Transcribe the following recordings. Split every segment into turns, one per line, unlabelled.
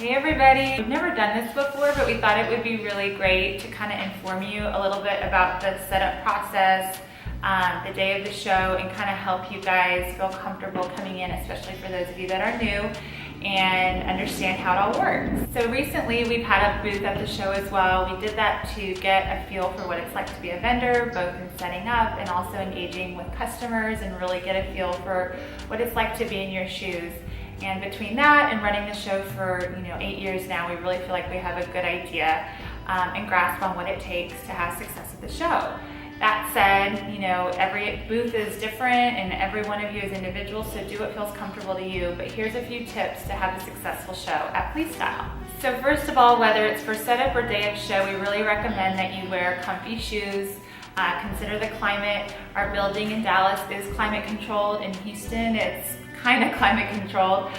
Hey everybody, we've never done this before, but we thought it would be really great to kind of inform you a little bit about the setup process, the day of the show, and kind of help you guys feel comfortable coming in, especially for those of you that are new, and understand how it all works. So recently we've had a booth at the show as well. We did that to get a feel for what it's like to be a vendor, both in setting up and also engaging with customers, and really get a feel for what it's like to be in your shoes. And between that and running the show for 8 years now, we really feel like we have a good idea and grasp on what it takes to have success at the show. That said, every booth is different and every one of you is individual, so do what feels comfortable to you. But here's a few tips to have a successful show at Flea Style. So first of all, whether it's for setup or day of show, we really recommend that you wear comfy shoes. Consider the climate. Our building in Dallas is climate controlled. In Houston, it's kind of climate controlled.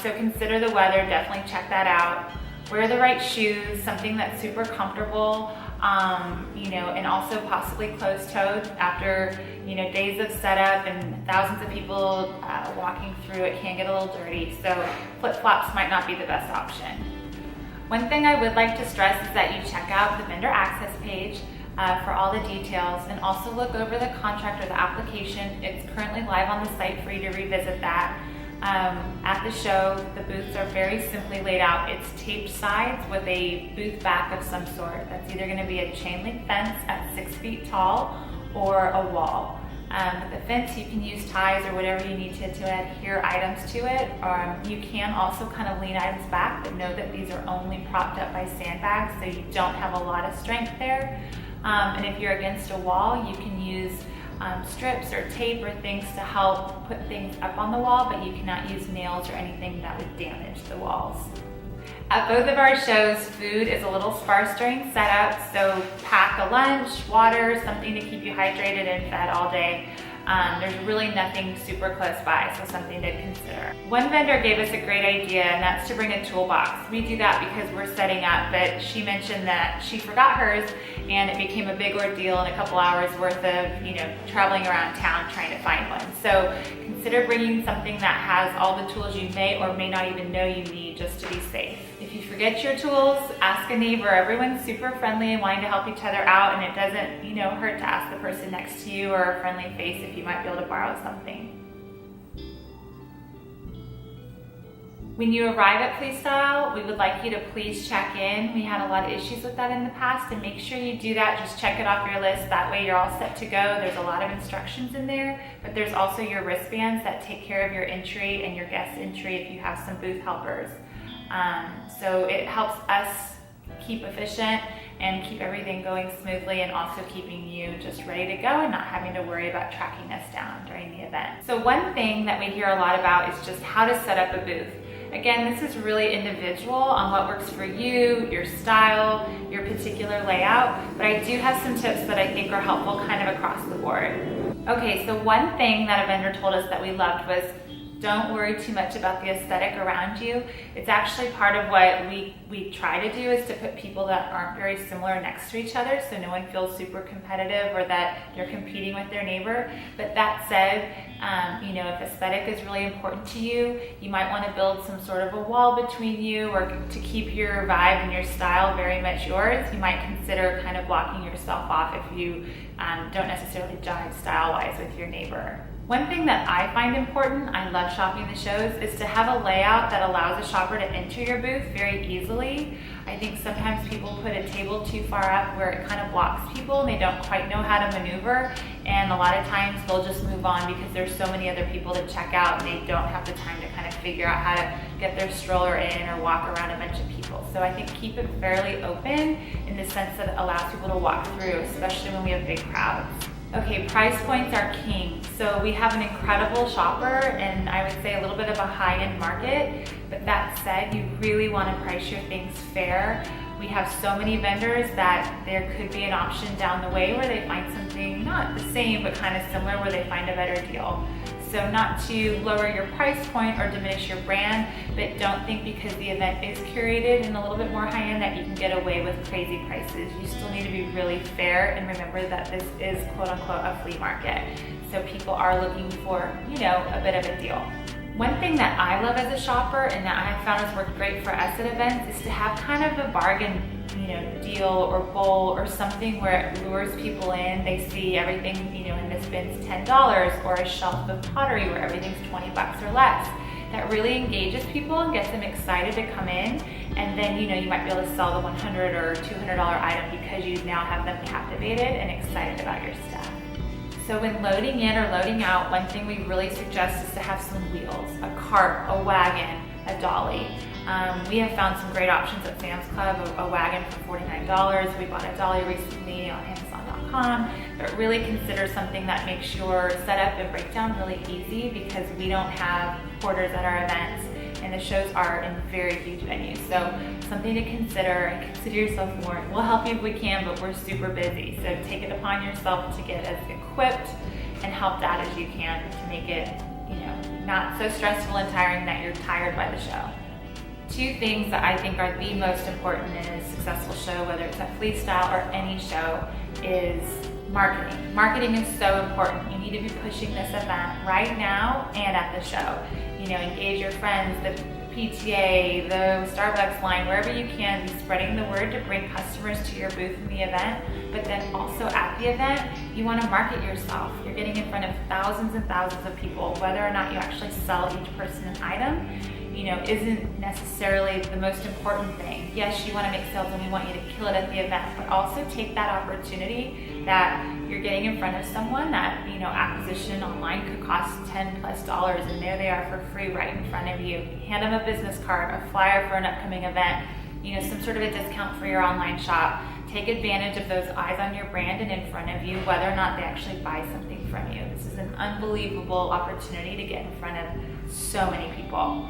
So consider the weather, definitely check that out. Wear the right shoes, something that's super comfortable, and also possibly closed-toed. After days of setup and thousands of people walking through, it can get a little dirty, so flip-flops might not be the best option. One thing I would like to stress is that you check out the vendor access page for all the details, and also look over the contract or the application. It's currently live on the site for you to revisit that. At the show, the booths are very simply laid out. It's taped sides with a booth back of some sort. That's either going to be a chain link fence at 6 feet tall or a wall. The fence, you can use ties or whatever you need to adhere items to it. You can also kind of lean items back, but know that these are only propped up by sandbags, so you don't have a lot of strength there. And if you're against a wall, you can use strips or tape or things to help put things up on the wall, but you cannot use nails or anything that would damage the walls. At both of our shows, food is a little sparse during setup, so pack a lunch, water, something to keep you hydrated and fed all day. There's really nothing super close by, so something to consider. One vendor gave us a great idea, and that's to bring a toolbox. We do that because we're setting up, but she mentioned that she forgot hers, and it became a big ordeal and a couple hours worth of traveling around town trying to find one. So consider bringing something that has all the tools you may or may not even know you need, just to be safe. If you forget your tools, ask a neighbor. Everyone's super friendly and wanting to help each other out, and it doesn't hurt to ask the person next to you or a friendly face if you might be able to borrow something. When you arrive at Flea Style, we would like you to please check in. We had a lot of issues with that in the past, and make sure you do that. Just check it off your list. That way you're all set to go. There's a lot of instructions in there, but there's also your wristbands that take care of your entry and your guest entry if you have some booth helpers. So it helps us keep efficient and keep everything going smoothly, and also keeping you just ready to go and not having to worry about tracking us down during the event. So one thing that we hear a lot about is just how to set up a booth. Again, this is really individual on what works for you, your style, your particular layout, but I do have some tips that I think are helpful kind of across the board. Okay, so one thing that a vendor told us that we loved was, don't worry too much about the aesthetic around you. It's actually part of what we try to do, is to put people that aren't very similar next to each other, so no one feels super competitive or that they're competing with their neighbor. But that said, if aesthetic is really important to you, you might want to build some sort of a wall between you, or to keep your vibe and your style very much yours, you might consider kind of blocking yourself off if you don't necessarily jive style-wise with your neighbor. One thing that I find important, I love shopping the shows, is to have a layout that allows a shopper to enter your booth very easily. I think sometimes people put a table too far up where it kind of blocks people and they don't quite know how to maneuver, and a lot of times they'll just move on because there's so many other people to check out and they don't have the time to kind of figure out how to get their stroller in or walk around a bunch of people. So I think keep it fairly open in the sense that it allows people to walk through, especially when we have big crowds. Okay, price points are king. So we have an incredible shopper, and I would say a little bit of a high-end market, but that said, you really want to price your things fair. We have so many vendors that there could be an option down the way where they find something not the same, but kind of similar, where they find a better deal. So not to lower your price point or diminish your brand, but don't think because the event is curated and a little bit more high-end that you can get away with crazy prices. You still need to be really fair, and remember that this is quote-unquote a flea market. So people are looking for, a bit of a deal. One thing that I love as a shopper and that I have found has worked great for us at events is to have kind of a bargain, deal or bowl or something where it lures people in. They see everything, in this bin's $10, or a shelf of pottery where everything's $20 or less. That really engages people and gets them excited to come in, and then you might be able to sell the $100 or $200 item because you now have them captivated and excited about your stuff. So when loading in or loading out, one thing we really suggest is to have some wheels, a cart, a wagon, a dolly. We have found some great options at Sam's Club, a wagon for $49. We bought a dolly recently on Amazon.com, but really consider something that makes your setup and breakdown really easy, because we don't have porters at our events and the shows are in very huge venues. So something to consider, and consider yourself more. We'll help you if we can, but we're super busy. So take it upon yourself to get as equipped and helped out as you can to make it, not so stressful and tiring that you're tired by the show. Two things that I think are the most important in a successful show, whether it's at Flea Style or any show, is marketing. Marketing is so important. You need to be pushing this event right now and at the show. Engage your friends, the PTA, the Starbucks line, wherever you can, be spreading the word to bring customers to your booth in the event. But then also at the event, you want to market yourself. You're getting in front of thousands and thousands of people. Whether or not you actually sell each person an item, isn't necessarily the most important thing. Yes, you want to make sales and we want you to kill it at the event, but also take that opportunity that you're getting in front of someone that, acquisition online could cost $10+ and there they are for free right in front of you. Hand them a business card, a flyer for an upcoming event, some sort of a discount for your online shop. Take advantage of those eyes on your brand and in front of you, whether or not they actually buy something from you. This is an unbelievable opportunity to get in front of so many people.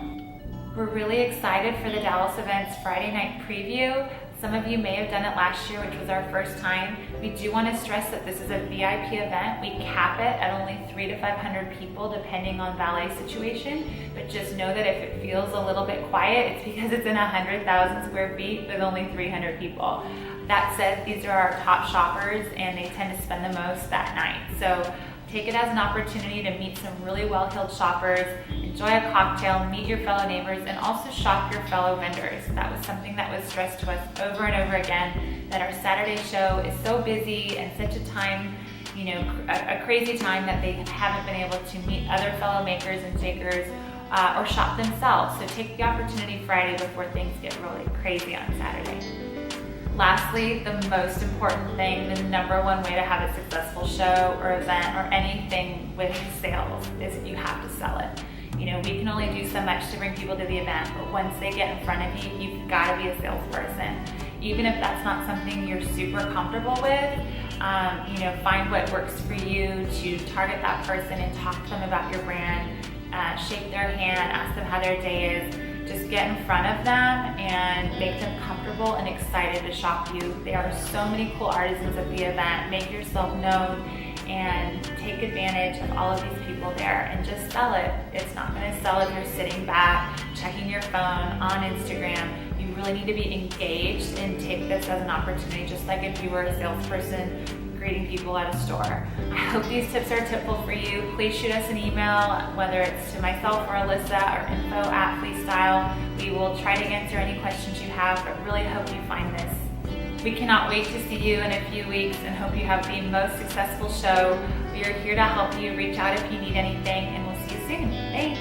We're really excited for the Dallas event's Friday night preview. Some of you may have done it last year, which was our first time. We do want to stress that this is a VIP event. We cap it at only 300 to 500 people depending on valet situation, but just know that if it feels a little bit quiet, it's because it's in 100,000 square feet with only 300 people. That said, these are our top shoppers and they tend to spend the most that night. So take it as an opportunity to meet some really well-heeled shoppers, enjoy a cocktail, meet your fellow neighbors, and also shop your fellow vendors. That was something that was stressed to us over and over again, that our Saturday show is so busy and such a time, a crazy time, that they haven't been able to meet other fellow makers and shakers or shop themselves. So take the opportunity Friday before things get really crazy on Saturday. Lastly, the most important thing, the number one way to have a successful show or event or anything with sales is you have to sell it. We can only do so much to bring people to the event, but once they get in front of you, you've got to be a salesperson. Even if that's not something you're super comfortable with, find what works for you to target that person and talk to them about your brand, shake their hand, ask them how their day is. Just get in front of them and make them comfortable and excited to shop you. There are so many cool artisans at the event. Make yourself known and take advantage of all of these people there and just sell it. It's not going to sell if you're sitting back, checking your phone on Instagram. You really need to be engaged and take this as an opportunity, just like if you were a salesperson greeting people at a store. I hope these tips are tipful for you. Please shoot us an email, whether it's to myself or Alyssa, or info@Flea Style. We will try to answer any questions you have, but really hope you find this. We cannot wait to see you in a few weeks and hope you have the most successful show. We are here to help you. Reach out if you need anything, and we'll see you soon. Thanks.